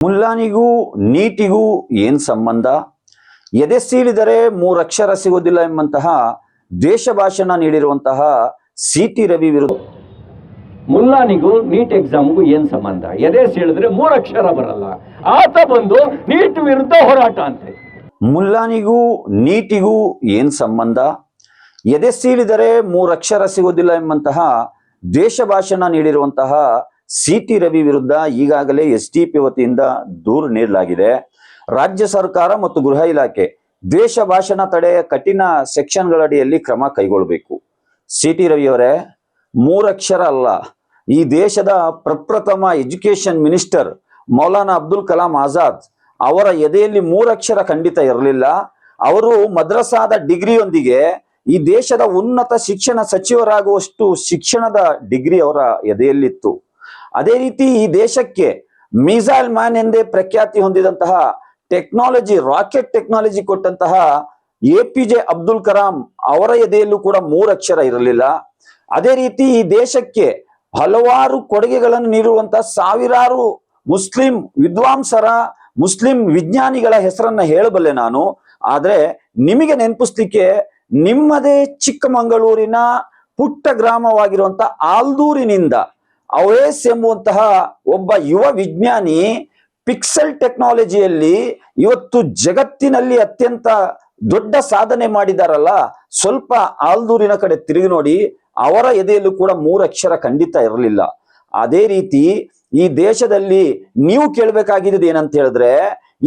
ಮುಲ್ಲಾನಿಗೂ ನೀಟಿಗೂ ಏನ್ ಸಂಬಂಧ? ಎದೆ ಸೀಳಿದರೆ ಮೂರಕ್ಷರ ಸಿಗೋದಿಲ್ಲ ಎಂಬಂತಹ ದ್ವೇಷ ಭಾಷಣ ನೀಡಿರುವಂತಹ ಸಿ.ಟಿ. ರವಿ ವಿರುದ್ಧ ಮುಲ್ಲಾನಿಗೂ ನೀಟ್ ಎಕ್ಸಾಮ್ಗೂ ಏನ್ ಸಂಬಂಧ? ಎದೆ ಸೀಳಿದ್ರೆ ಮೂರಕ್ಷರ ಬರಲ್ಲ, ಆತ ಬಂದು ನೀಟ್ ವಿರುದ್ಧ ಹೋರಾಟ ಅಂತೆ. ಮುಲ್ಲಾನಿಗೂ ನೀಟಿಗೂ ಏನ್ ಸಂಬಂಧ? ಎದೆ ಸೀಳಿದರೆ ಮೂರಕ್ಷರ ಸಿಗೋದಿಲ್ಲ ಎಂಬಂತಹ ದ್ವೇಷ ಭಾಷಣ ನೀಡಿರುವಂತಹ ಸಿ.ಟಿ. ರವಿ ವಿರುದ್ಧ ಈಗಾಗಲೇ ಎಸ್.ಡಿ.ಪಿ ವತಿಯಿಂದ ದೂರು ನೀಡಲಾಗಿದೆ. ರಾಜ್ಯ ಸರ್ಕಾರ ಮತ್ತು ಗೃಹ ಇಲಾಖೆ ದ್ವೇಷ ಭಾಷಣ ತಡೆ ಕಠಿಣ ಸೆಕ್ಷನ್ಗಳಡಿಯಲ್ಲಿ ಕ್ರಮ ಕೈಗೊಳ್ಳಬೇಕು. ಸಿ.ಟಿ. ರವಿ ಅವರೇ, ಮೂರಕ್ಷರ ಅಲ್ಲ, ಈ ದೇಶದ ಪ್ರಪ್ರಥಮ ಎಜುಕೇಶನ್ ಮಿನಿಸ್ಟರ್ ಮೌಲಾನಾ ಅಬ್ದುಲ್ ಕಲಾಂ ಆಜಾದ್ ಅವರ ಎದೆಯಲ್ಲಿ ಮೂರಕ್ಷರ ಖಂಡಿತ ಇರಲಿಲ್ಲ. ಅವರು ಮದ್ರಸಾದ ಡಿಗ್ರಿಯೊಂದಿಗೆ ಈ ದೇಶದ ಉನ್ನತ ಶಿಕ್ಷಣ ಸಚಿವರಾಗುವಷ್ಟು ಶಿಕ್ಷಣದ ಡಿಗ್ರಿ ಅವರ ಎದೆಯಲ್ಲಿತ್ತು. ಅದೇ ರೀತಿ ಈ ದೇಶಕ್ಕೆ ಮಿಸೈಲ್ ಮ್ಯಾನ್ ಎಂದೇ ಪ್ರಖ್ಯಾತಿ ಹೊಂದಿದಂತಹ ಟೆಕ್ನಾಲಜಿ, ರಾಕೆಟ್ ಟೆಕ್ನಾಲಜಿ ಕೊಟ್ಟಂತಹ APJ ಅಬ್ದುಲ್ ಕಲಾಂ ಅವರ ಎದೆಯಲ್ಲೂ ಕೂಡ ಮೂರಕ್ಷರ ಇರಲಿಲ್ಲ. ಅದೇ ರೀತಿ ಈ ದೇಶಕ್ಕೆ ಹಲವಾರು ಕೊಡುಗೆಗಳನ್ನು ನೀಡುವಂತಹ ಸಾವಿರಾರು ಮುಸ್ಲಿಂ ವಿದ್ವಾಂಸರ, ಮುಸ್ಲಿಂ ವಿಜ್ಞಾನಿಗಳ ಹೆಸರನ್ನ ಹೇಳಬಲ್ಲೆ ನಾನು. ಆದ್ರೆ ನಿಮಗೆ ನೆನಪಿಸ್ಲಿಕ್ಕೆ ನಿಮ್ಮದೇ ಚಿಕ್ಕಮಗಳೂರಿನ ಪುಟ್ಟ ಗ್ರಾಮವಾಗಿರುವಂತಹ ಆಲ್ದೂರಿನಿಂದ ಅವೇಸ್ ಎಂಬುವಂತಹ ಒಬ್ಬ ಯುವ ವಿಜ್ಞಾನಿ ಪಿಕ್ಸೆಲ್ ಟೆಕ್ನಾಲಜಿಯಲ್ಲಿ ಇವತ್ತು ಜಗತ್ತಿನಲ್ಲಿ ಅತ್ಯಂತ ದೊಡ್ಡ ಸಾಧನೆ ಮಾಡಿದಾರಲ್ಲ, ಸ್ವಲ್ಪ ಆಲ್ದೂರಿನ ಕಡೆ ತಿರುಗಿ ನೋಡಿ, ಅವರ ಎದೆಯಲ್ಲೂ ಕೂಡ ಮೂರಕ್ಷರ ಖಂಡಿತ ಇರಲಿಲ್ಲ. ಅದೇ ರೀತಿ ಈ ದೇಶದಲ್ಲಿ ನೀವು ಕೇಳಬೇಕಾಗಿದ್ದು ಏನಂತ ಹೇಳಿದ್ರೆ,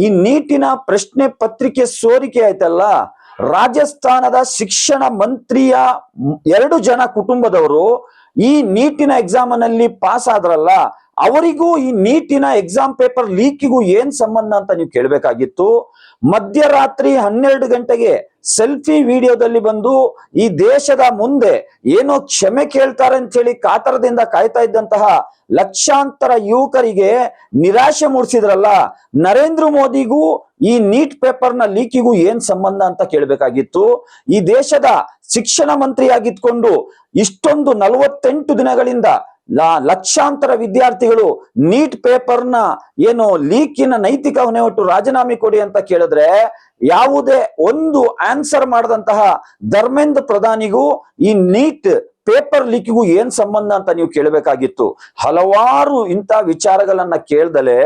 ಈ ನೀಟಿನ ಪ್ರಶ್ನೆ ಪತ್ರಿಕೆ ಸೋರಿಕೆ ಆಯ್ತಲ್ಲ, ರಾಜಸ್ಥಾನದ ಶಿಕ್ಷಣ ಮಂತ್ರಿಯ 2 ಜನ ಕುಟುಂಬದವರು ಈ ನೀಟಿನ ಎಕ್ಸಾಮ್ ನಲ್ಲಿ ಪಾಸ್ ಆದ್ರಲ್ಲ, ಅವರಿಗೂ ಈ ನೀಟಿನ ಎಕ್ಸಾಮ್ ಪೇಪರ್ ಲೀಕಿಗೂ ಏನ್ ಸಂಬಂಧ ಅಂತ ನೀವು ಕೇಳಬೇಕಾಗಿತ್ತು. ಮಧ್ಯರಾತ್ರಿ 12 ಗಂಟೆಗೆ ಸೆಲ್ಫಿ ವಿಡಿಯೋದಲ್ಲಿ ಬಂದು ಈ ದೇಶದ ಮುಂದೆ ಏನೋ ಕ್ಷಮೆ ಕೇಳ್ತಾರೆ ಅಂತ ಹೇಳಿ ಕಾತರದಿಂದ ಕಾಯ್ತಾ ಇದ್ದಂತಹ ಲಕ್ಷಾಂತರ ಯುವಕರಿಗೆ ನಿರಾಶೆ ಮೂಡಿಸಿದ್ರಲ್ಲ, ನರೇಂದ್ರ ಮೋದಿಗೂ ಈ ನೀಟ್ ಪೇಪರ್ನ ಲೀಕಿಗೂ ಏನ್ ಸಂಬಂಧ ಅಂತ ಕೇಳಬೇಕಾಗಿತ್ತು. ಈ ದೇಶದ ಶಿಕ್ಷಣ ಮಂತ್ರಿ ಆಗಿದ್ಕೊಂಡು ಇಷ್ಟೊಂದು 48 ದಿನಗಳಿಂದ ಲಕ್ಷಾಂತರ ವಿದ್ಯಾರ್ಥಿಗಳು ನೀಟ್ ಪೇಪರ್ನ ಏನು ಲೀಕಿನ ನೈತಿಕ ಹೊಣೆ ಹೊಟ್ಟು ರಾಜೀನಾಮೆ ಕೊಡಿ ಅಂತ ಕೇಳಿದ್ರೆ ಯಾವುದೇ ಒಂದು ಆನ್ಸರ್ ಮಾಡದಂತಹ ಧರ್ಮೇಂದ್ರ ಪ್ರಧಾನಿಗೂ ಈ ನೀಟ್ ಪೇಪರ್ ಲೀಕಿಗೂ ಏನ್ ಸಂಬಂಧ ಅಂತ ನೀವು ಕೇಳಬೇಕಾಗಿತ್ತು. ಹಲವಾರು ಇಂಥ ವಿಚಾರಗಳನ್ನ ಕೇಳ್ದಲೆ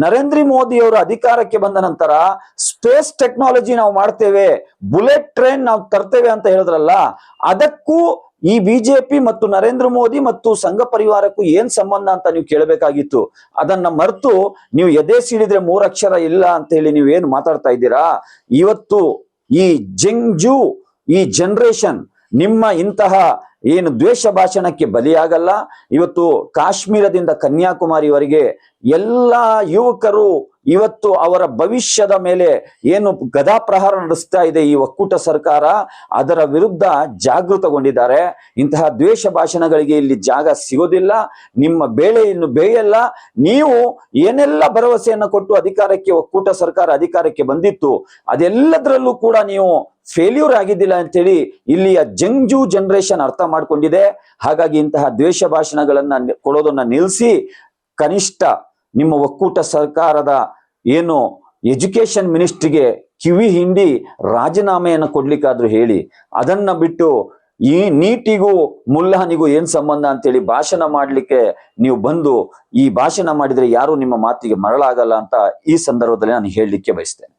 ನರೇಂದ್ರ ಮೋದಿ ಅವರು ಅಧಿಕಾರಕ್ಕೆ ಬಂದ ನಂತರ ಸ್ಪೇಸ್ ಟೆಕ್ನಾಲಜಿ ನಾವು ಮಾಡ್ತೇವೆ, ಬುಲೆಟ್ ಟ್ರೈನ್ ನಾವು ತರ್ತೇವೆ ಅಂತ ಹೇಳಿದ್ರಲ್ಲ, ಅದಕ್ಕೂ ಈ ಬಿಜೆಪಿ ಮತ್ತು ನರೇಂದ್ರ ಮೋದಿ ಮತ್ತು ಸಂಘ ಪರಿವಾರಕ್ಕೂ ಏನ್ ಸಂಬಂಧ ಅಂತ ನೀವು ಕೇಳಬೇಕಾಗಿತ್ತು. ಅದನ್ನ ಮರೆತು ನೀವು ಎದೆ ಸೀಳಿದ್ರೆ ಮೂರಕ್ಷರ ಇಲ್ಲ ಅಂತ ಹೇಳಿ ನೀವು ಏನು ಮಾತಾಡ್ತಾ ಇದ್ದೀರಾ? ಇವತ್ತು ಈ ಜಂಗ್ಜು, ಈ ಜನರೇಷನ್ ನಿಮ್ಮ ಇಂತಹ ಏನು ದ್ವೇಷ ಭಾಷಣಕ್ಕೆ ಬಲಿಯಾಗಲ್ಲ. ಇವತ್ತು ಕಾಶ್ಮೀರದಿಂದ ಕನ್ಯಾಕುಮಾರಿವರೆಗೆ ಎಲ್ಲ ಯುವಕರು ಇವತ್ತು ಅವರ ಭವಿಷ್ಯದ ಮೇಲೆ ಏನು ಗದಾಪ್ರಹಾರ ನಡೆಸ್ತಾ ಇದೆ ಈ ಒಕ್ಕೂಟ ಸರ್ಕಾರ, ಅದರ ವಿರುದ್ಧ ಜಾಗೃತಗೊಂಡಿದ್ದಾರೆ. ಇಂತಹ ದ್ವೇಷ ಭಾಷಣಗಳಿಗೆ ಇಲ್ಲಿ ಜಾಗ ಸಿಗೋದಿಲ್ಲ. ನಿಮ್ಮ ಬೇಳೆ ಇನ್ನು ಬೇಯಲ್ಲ. ನೀವು ಏನೆಲ್ಲ ಭರವಸೆಯನ್ನು ಕೊಟ್ಟು ಅಧಿಕಾರಕ್ಕೆ ಒಕ್ಕೂಟ ಸರ್ಕಾರ ಅಧಿಕಾರಕ್ಕೆ ಬಂದಿತ್ತು, ಅದೆಲ್ಲದರಲ್ಲೂ ಕೂಡ ನೀವು ಫೇಲ್ಯೂರ್ ಆಗಿದ್ದಿಲ್ಲ ಅಂತೇಳಿ ಇಲ್ಲಿಯ ಜಂಗ್ಜು ಜನರೇಷನ್ ಅರ್ಥ ಮಾಡ್ಕೊಂಡಿದೆ. ಹಾಗಾಗಿ ಇಂತಹ ದ್ವೇಷ ಭಾಷಣಗಳನ್ನ ಕೊಡೋದನ್ನ ನಿಲ್ಲಿಸಿ, ಕನಿಷ್ಠ ನಿಮ್ಮ ಒಕ್ಕೂಟ ಸರ್ಕಾರದ ಏನು ಎಜುಕೇಶನ್ ಮಿನಿಸ್ಟ್ರಿಗೆ ಕಿವಿ ಹಿಂಡಿ ರಾಜೀನಾಮೆಯನ್ನು ಕೊಡ್ಲಿಕ್ಕಾದ್ರೂ ಹೇಳಿ. ಅದನ್ನ ಬಿಟ್ಟು ಈ ನೀಟಿಗೂ ಮುಲ್ಲಾನಿಗೂ ಏನ್ ಸಂಬಂಧ ಅಂತೇಳಿ ಭಾಷಣ ಮಾಡ್ಲಿಕ್ಕೆ ನೀವು ಬಂದು ಈ ಭಾಷಣ ಮಾಡಿದ್ರೆ ಯಾರು ನಿಮ್ಮ ಮಾತಿಗೆ ಮರಳಾಗಲ್ಲ ಅಂತ ಈ ಸಂದರ್ಭದಲ್ಲಿ ನಾನು ಹೇಳಲಿಕ್ಕೆ ಬಯಸ್ತೇನೆ.